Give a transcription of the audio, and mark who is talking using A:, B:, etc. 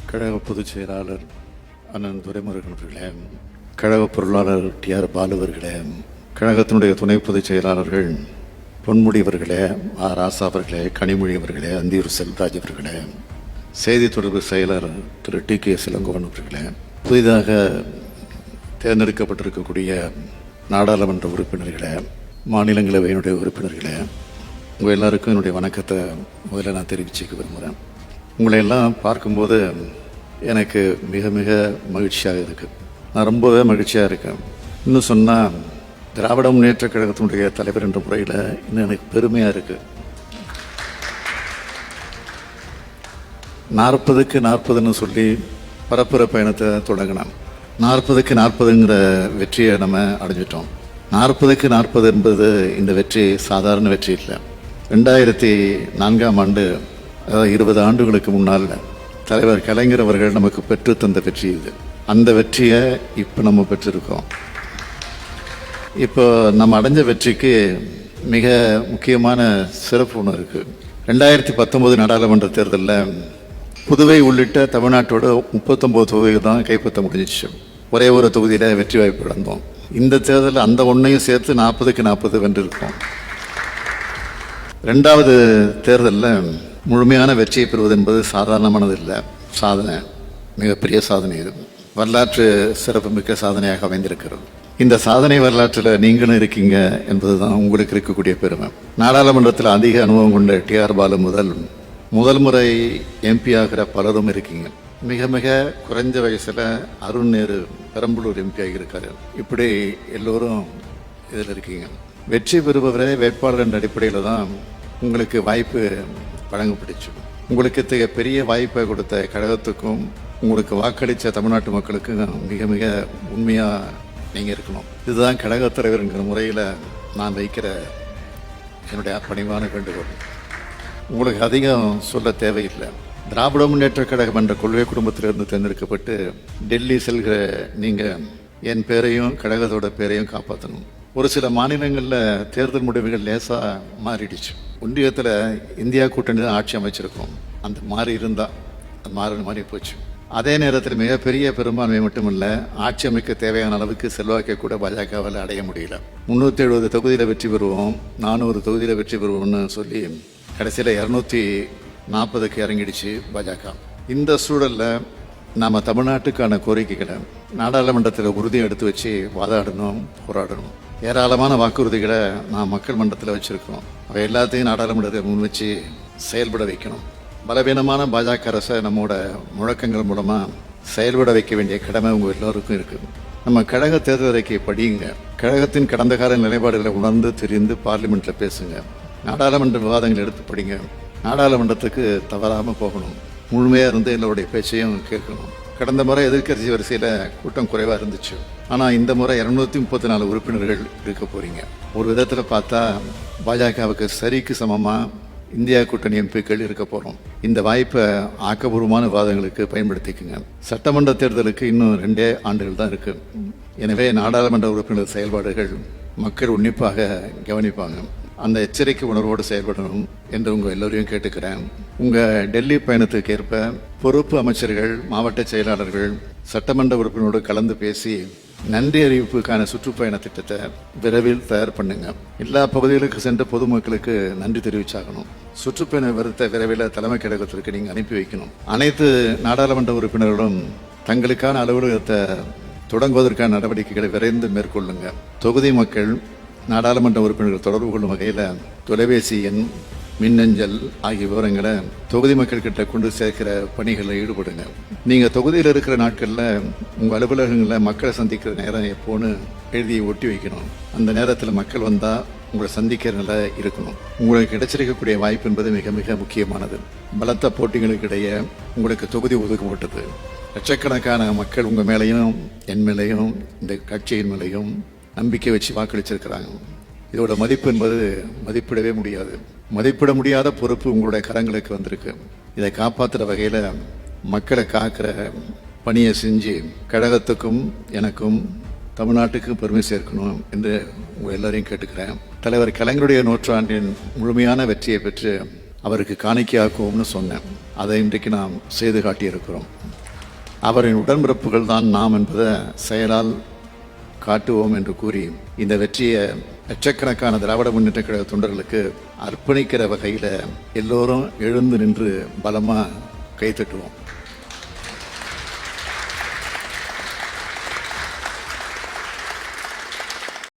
A: கழக பொதுச் செயலாளர் அண்ணன் துரைமுருகன் அவர்களே, கழக பொருளாளர் டிஆர் பாலு அவர்களே, கழகத்தினுடைய துணை பொதுச் செயலாளர்கள் பொன்முடி அவர்களே, ராசா அவர்களே, கனிமொழி அவர்களே, அந்தியூர் செல்வராஜ் அவர்களே, செய்தி தொடர்பு செயலர் திரு டி.கே. இளங்கோவன் அவர்களே, புதிதாக தேர்ந்தெடுக்கப்பட்டிருக்கக்கூடிய நாடாளுமன்ற உறுப்பினர்களே, மாநிலங்களவையினுடைய உறுப்பினர்களே, உங்கள் எல்லாருக்கும் என்னுடைய வணக்கத்தை முதல்ல நான் தெரிவிச்சுக்க விரும்புகிறேன். உங்களை எல்லாம் பார்க்கும்போது எனக்கு மிக மிக மகிழ்ச்சியாக இருக்குது. நான் ரொம்பவே மகிழ்ச்சியாக இருக்கேன். இன்னும் சொன்னால் திராவிட முன்னேற்ற கழகத்தினுடைய தலைவர் என்ற முறையில் இன்னும் எனக்கு பெருமையாக இருக்குது. 40க்கு 40ன்னு சொல்லி பரப்புற பயணத்தை தொடங்கினோம். 40க்கு 40ங்கிற வெற்றியை நம்ம அடைஞ்சிட்டோம். 40க்கு 40 என்பது இந்த வெற்றி சாதாரண வெற்றி இல்லை. 2004ஆம் ஆண்டு, அதாவது 20 ஆண்டுகளுக்கு முன்னால் தலைவர் கலைஞர் அவர்கள் நமக்கு பெற்று தந்த வெற்றி இது. அந்த வெற்றியை இப்போ நம்ம பெற்றிருக்கோம். இப்போ நம்ம அடைஞ்ச வெற்றிக்கு மிக முக்கியமான சிறப்பு ஒன்று இருக்குது. 2019 நாடாளுமன்ற தேர்தலில் புதுவை உள்ளிட்ட தமிழ்நாட்டோட 39 தொகுதிகள் தான் கைப்பற்ற முடிஞ்சிச்சு. ஒரே ஒரு தொகுதியில் வெற்றி வாய்ப்பு இழந்தோம். இந்த தேர்தலில் அந்த ஒன்றையும் சேர்த்து 40க்கு 40 வென்றிருக்கோம். 2வது தேர்தலில் முழுமையான வெற்றியை பெறுவது என்பது சாதாரணமானது இல்லை, சாதனை, மிகப்பெரிய சாதனை. இது வரலாற்று சிறப்புமிக்க சாதனையாக அமைந்திருக்கிறது. இந்த சாதனை வரலாற்றில் நீங்களும் இருக்கீங்க என்பது தான் உங்களுக்கு இருக்கக்கூடிய பெருமை. நாடாளுமன்றத்தில் அதிக அனுபவம் கொண்ட டிஆர் பாலு முதல் முறை எம்பி ஆகிற பலரும் இருக்கீங்க. மிக மிக குறைஞ்ச வயசில் அருண் நேரு பெரம்பலூர் எம்பி ஆகியிருக்காரு. இப்படி எல்லோரும் இதில் இருக்கீங்க. வெற்றி பெறுபவரே வேட்பாளர் என்ற அடிப்படையில் தான் உங்களுக்கு வாய்ப்பு வழங்கப்பட்டுச்சு. உங்களுக்கு பெரிய வாய்ப்பை கொடுத்த கழகத்துக்கும் உங்களுக்கு வாக்களித்த தமிழ்நாட்டு மக்களுக்கும் மிக மிக உண்மையாக நீங்கள் இருக்கணும். இதுதான் கழகத் தலைவர்ங்கிற முறையில் நான் வைக்கிற என்னுடைய பணிவான வேண்டுகோள். உங்களுக்கு அதிகம் சொல்ல தேவையில்லை. திராவிட முன்னேற்ற கழகம் என்ற கொள்கை குடும்பத்திலிருந்து தேர்ந்தெடுக்கப்பட்டு டெல்லி செல்கிற நீங்கள் என் பேரையும் கழகத்தோட பேரையும் காப்பாற்றணும். ஒரு சில மாநிலங்களில் தேர்தல் முடிவுகள் லேசாக மாறிடுச்சு. ஒன்றியத்தில் இந்தியா கூட்டணி தான் ஆட்சி அமைச்சிருக்கோம். அந்த மாறி இருந்தால் அது மாறி போச்சு. அதே நேரத்தில் மிகப்பெரிய பெரும்பான்மை மட்டுமில்லை, ஆட்சி அமைக்க தேவையான அளவுக்கு செல்வாக்கை கூட பாஜகவால் அடைய முடியல. 370 தொகுதியில் வெற்றி பெறுவோம், 400 தொகுதியில் வெற்றி பெறுவோம்னு சொல்லி கடைசியில் 240க்கு இறங்கிடுச்சு பாஜக. இந்த சூழலில் நாம் தமிழ்நாட்டுக்கான கோரிக்கைகளை நாடாளுமன்றத்தில் உறுதியை எடுத்து வச்சு வாதாடணும், போராடணும். ஏராளமான வாக்குறுதிகளை நான் மக்கள் மன்றத்தில் வச்சுருக்கோம். அவை எல்லாத்தையும் நாடாளுமன்றத்தில் முன் வச்சு செயல்பட வைக்கணும். பலவீனமான பாஜக அரசை நம்மோட முழக்கங்கள் மூலமாக செயல்பட வைக்க வேண்டிய கடமை உங்கள் எல்லோருக்கும் இருக்குது. நம்ம கழக தேர்தல் அறிக்கையை படியுங்க. கழகத்தின் கடந்த கால நிலைப்பாடுகளை உணர்ந்து தெரிந்து பார்லிமெண்ட்டில் பேசுங்க. நாடாளுமன்ற விவாதங்கள் எடுத்து படிங்க. நாடாளுமன்றத்துக்கு தவறாமல் போகணும். முழுமையாக இருந்து எல்லோருடைய பேச்சையும் கேட்கணும். கடந்த முறை எதிர்க்கட்சி வரிசையில் கூட்டம் குறைவாக இருந்துச்சு. ஆனால் இந்த முறை 234 உறுப்பினர்கள் இருக்க போகிறீங்க. ஒரு விதத்தில் பார்த்தா பாஜகவுக்கு சரிக்கு சமமாக இந்தியா கூட்டணி எம்பிக்கள் இருக்க போகிறோம். இந்த வாய்ப்பை ஆக்கப்பூர்வமான விவாதங்களுக்கு பயன்படுத்திக்குங்க. சட்டமன்ற தேர்தலுக்கு இன்னும் 2 ஆண்டுகள் தான் இருக்குது. எனவே நாடாளுமன்ற உறுப்பினர் செயல்பாடுகள் மக்கள் உன்னிப்பாக கவனிப்பாங்க. அந்த எச்சரிக்கை உணர்வோடு செயல்படணும் என்று உங்கள் எல்லோரையும் கேட்டுக்கிறேன். உங்கள் டெல்லி பயணத்துக்கு ஏற்ப பொறுப்பு அமைச்சர்கள், மாவட்ட செயலாளர்கள், சட்டமன்ற உறுப்பினரோடு கலந்து பேசி நன்றி அறிவிப்புக்கான சுற்றுப்பயண திட்டத்தை விரைவில் தயார் பண்ணுங்க. எல்லா பகுதிகளுக்கு சென்று பொதுமக்களுக்கு நன்றி தெரிவிச்சாகணும். சுற்றுப்பயண விருத்தை விரைவில் தலைமை கழகத்திற்கு நீங்கள் அனுப்பி வைக்கணும். அனைத்து நாடாளுமன்ற உறுப்பினர்களும் தங்களுக்கான அலுவலகத்தை தொடங்குவதற்கான நடவடிக்கைகளை விரைந்து மேற்கொள்ளுங்க. தொகுதி மக்கள் நாடாளுமன்ற உறுப்பினர்கள் தொடர்பு கொள்ளும் வகையில் தொலைபேசி எண், மின்னஞ்சல் ஆகிய விவரங்களை தொகுதி மக்கள் கிட்ட கொண்டு சேர்க்கிற பணிகளில் ஈடுபடுங்க. நீங்கள் தொகுதியில் இருக்கிற நாட்களில் உங்கள் அலுவலகங்களில் மக்களை சந்திக்கிற நேரம் எப்போன்னு எழுதியை ஒட்டி வைக்கணும். அந்த நேரத்தில் மக்கள் வந்தால் உங்களை சந்திக்கிற நிலை இருக்கணும். உங்களுக்கு கிடைச்சிருக்கக்கூடிய வாய்ப்பு என்பது மிக மிக முக்கியமானது. பலத்த போட்டிகளுக்கு இடையே உங்களுக்கு தொகுதி ஒதுக்கப்பட்டது. லட்சக்கணக்கான மக்கள் உங்கள் மேலேயும் என் மேலேயும் இந்த கட்சியின் மேலேயும் நம்பிக்கை வச்சு வாக்களிச்சிருக்கிறாங்க. இதோட மதிப்பு என்பது மதிப்பிடவே முடியாது. மதிப்பிட முடியாத பொறுப்பு உங்களுடைய கரங்களுக்கு வந்திருக்கு. இதை காப்பாற்றுற வகையில் மக்களை காக்கிற பணியை செஞ்சு கழகத்துக்கும் எனக்கும் தமிழ்நாட்டுக்கும் பெருமை சேர்க்கணும் என்று உங்கள் எல்லோரையும் கேட்டுக்கிறேன். தலைவர் கலைஞருடைய 100 ஆண்டின் முழுமையான வெற்றியை பெற்று அவருக்கு காணிக்கையாக்குவோம்னு சொன்னேன். அதை இன்றைக்கு நாம் செய்து காட்டியிருக்கிறோம். அவரின் உடன்பிறப்புகள் தான் நாம் என்பதை செயலால் காட்டுவோம் என்று கூறி இந்த வெற்றியை லட்சக்கணக்கான திராவிட முன்னேற்ற கழக தொண்டர்களுக்கு அர்ப்பணிக்கிற வகையில் எல்லோரும் எழுந்து நின்று பலமாக கைத்தட்டுவோம்.